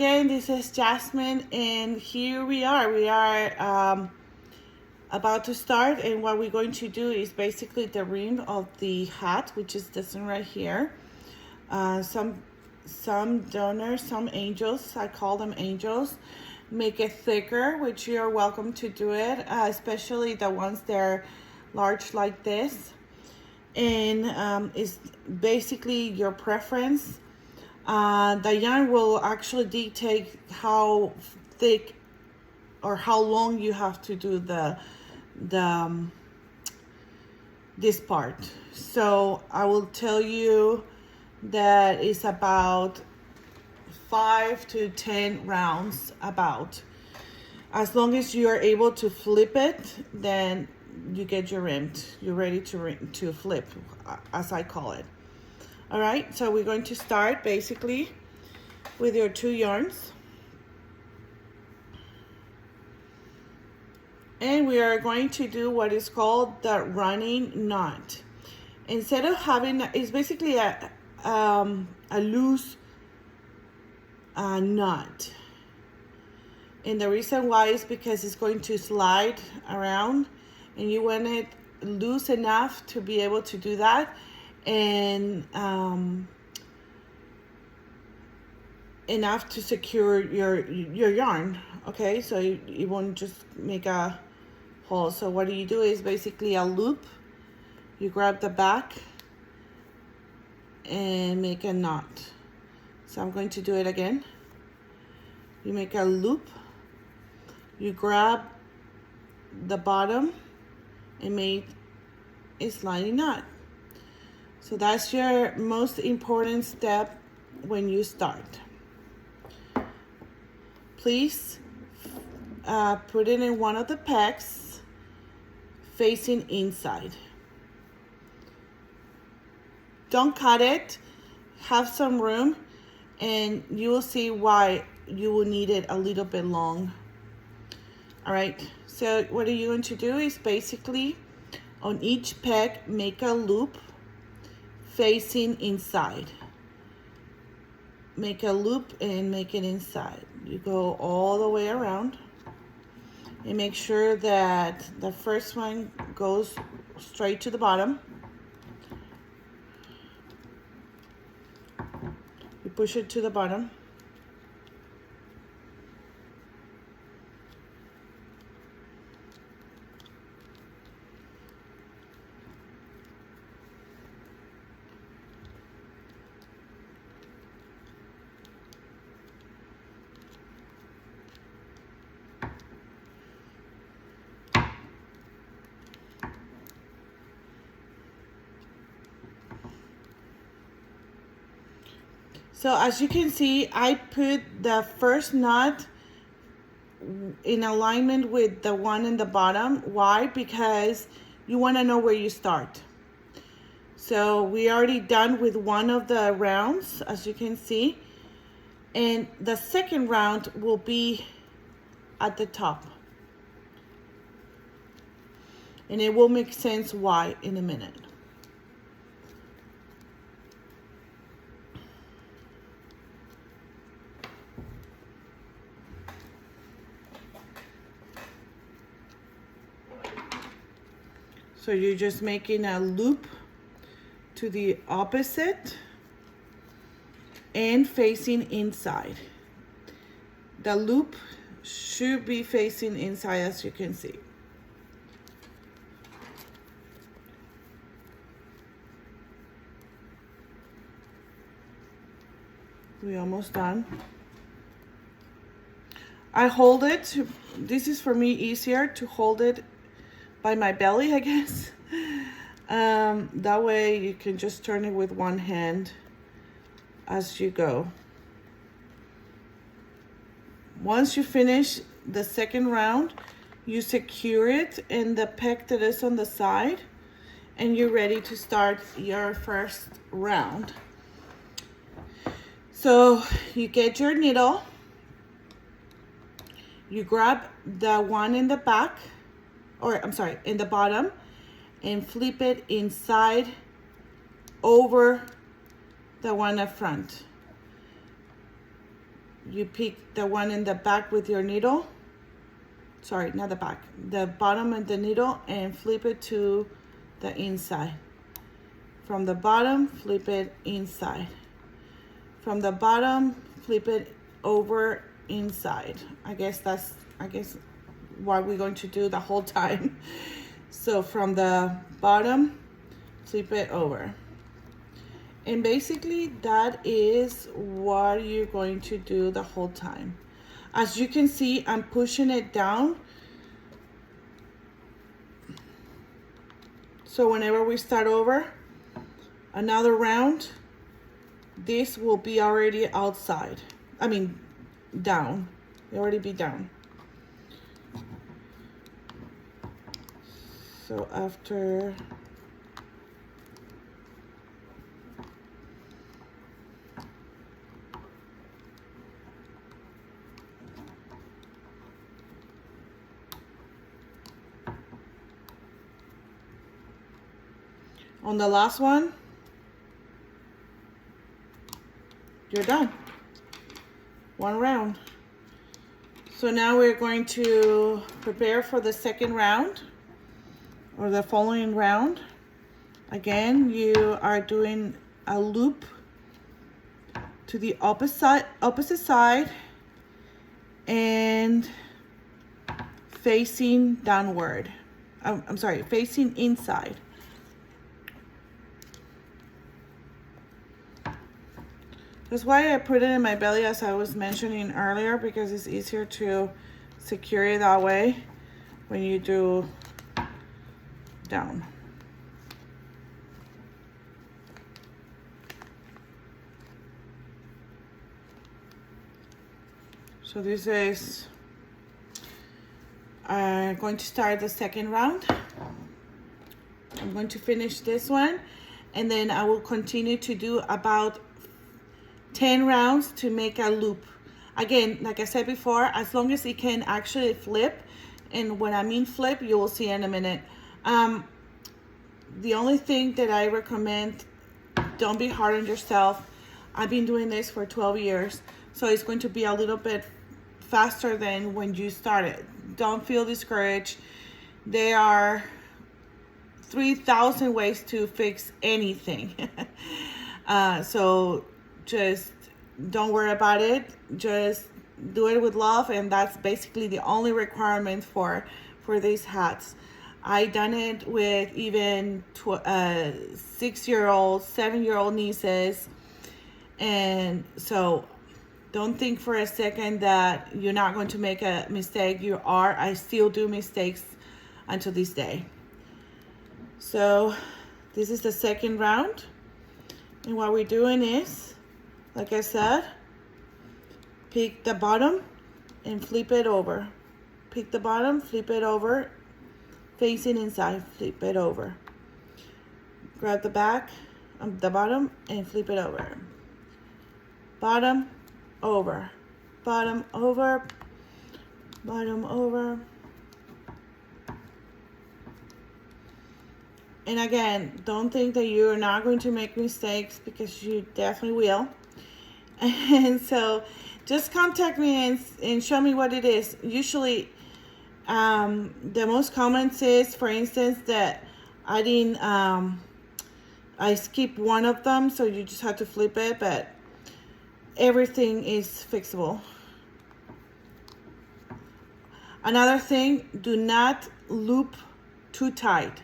again, this is Jasmine, and here we are. We are about to start, and what we're going to do is basically the rim of the hat, which is this one right here. Some donors, some angels, I call them angels, make it thicker, which you're welcome to do it, especially the ones that are large like this. And it's basically your preference. The yarn will actually dictate how thick or how long you have to do this part. So I will tell you that it's about 5 to 10 rounds about. As long as you are able to flip it, then you get your rim. You're ready to flip, as I call it. All right, so we're going to start basically with your 2 yarns. And we are going to do what is called the running knot. Instead of having, it's basically a loose knot. And the reason why is because it's going to slide around, and you want it loose enough to be able to do that. And enough to secure your yarn, okay? So you won't just make a hole. So what you do is basically a loop. You grab the back and make a knot. So I'm going to do it again. You make a loop. You grab the bottom and make a sliding knot. So that's your most important step when you start. Please put it in one of the pegs facing inside. Don't cut it, have some room, and you will see why you will need it a little bit long. All right, so what are you going to do is basically on each peg make a loop facing inside. Make a loop and make it inside. You go all the way around and make sure that the first one goes straight to the bottom. You push it to the bottom. So as you can see, I put the first knot in alignment with the one in the bottom. Why? Because you want to know where you start. So we already done with one of the rounds, as you can see. And the second round will be at the top. And it will make sense why in a minute. So you're just making a loop to the opposite and facing inside. The loop should be facing inside, as you can see. We're almost done. I hold it. This is for me easier to hold it by my belly, I guess. That way you can just turn it with one hand as you go. Once you finish the second round, you secure it in the peg that is on the side, and you're ready to start your first round. So you get your needle, you grab the one in the back, or I'm sorry, in the bottom, and flip it inside over the one up front. you pick the one in the back with your needle. Sorry, not the back, the bottom of the needle, and flip it to the inside. From the bottom, flip it inside. From the bottom, flip it over inside. I guess what we're going to do the whole time. So from the bottom, flip it over. And basically that is what you're going to do the whole time. As you can see, I'm pushing it down. So whenever we start over another round, this will be already outside. I mean, down. It'll already be down. So after on the last one, you're done. One round. So now we're going to prepare for the second round, or the following round. Again, you are doing a loop to the opposite side and facing downward. I'm sorry, facing inside. That's why I put it in my belly, as I was mentioning earlier, because it's easier to secure it that way when you do down. So this is going to start the second round. I'm going to finish this one, and then I will continue to do about 10 rounds to make a loop. Again, like I said before, as long as it can actually flip, and when I mean flip, you will see in a minute. The only thing that I recommend, don't be hard on yourself. I've been doing this for 12 years, so it's going to be a little bit faster than when you started. Don't feel discouraged. There are 3,000 ways to fix anything. So just don't worry about it. Just do it with love, and that's basically the only requirement for these hats. I done it with even 6-year-old, 7-year-old nieces, and so don't think for a second that you're not going to make a mistake. You are. I still do mistakes until this day. So this is the second round, and what we're doing is, like I said, pick the bottom and flip it over. Pick the bottom, flip it over, facing inside, flip it over. Grab the back of the bottom and flip it over. Bottom, over, bottom, over, bottom, over. And again, don't think that you're not going to make mistakes, because you definitely will. And so just contact me and show me what it is. Usually the most common is, for instance, that I didn't I skipped one of them, so you just have to flip it, but everything is fixable. Another thing, do not loop too tight.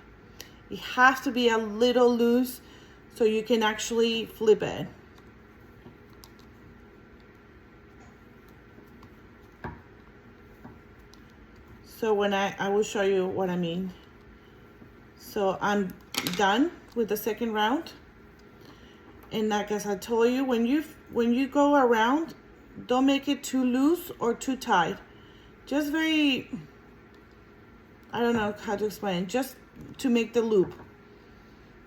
It has to be a little loose so you can actually flip it. So when I will show you what I mean. So I'm done with the second round. And like as I told you, when you go around, don't make it too loose or too tight. Just very, I don't know how to explain, just to make the loop.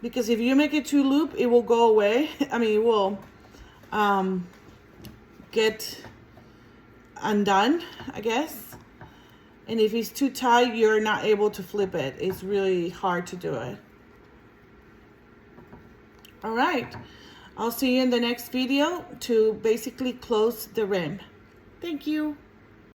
Because if you make it too loop, it will go away. I mean, it will get undone, I guess. And if it's too tight, you're not able to flip it. It's really hard to do it. All right. I'll see you in the next video to basically close the rim. Thank you.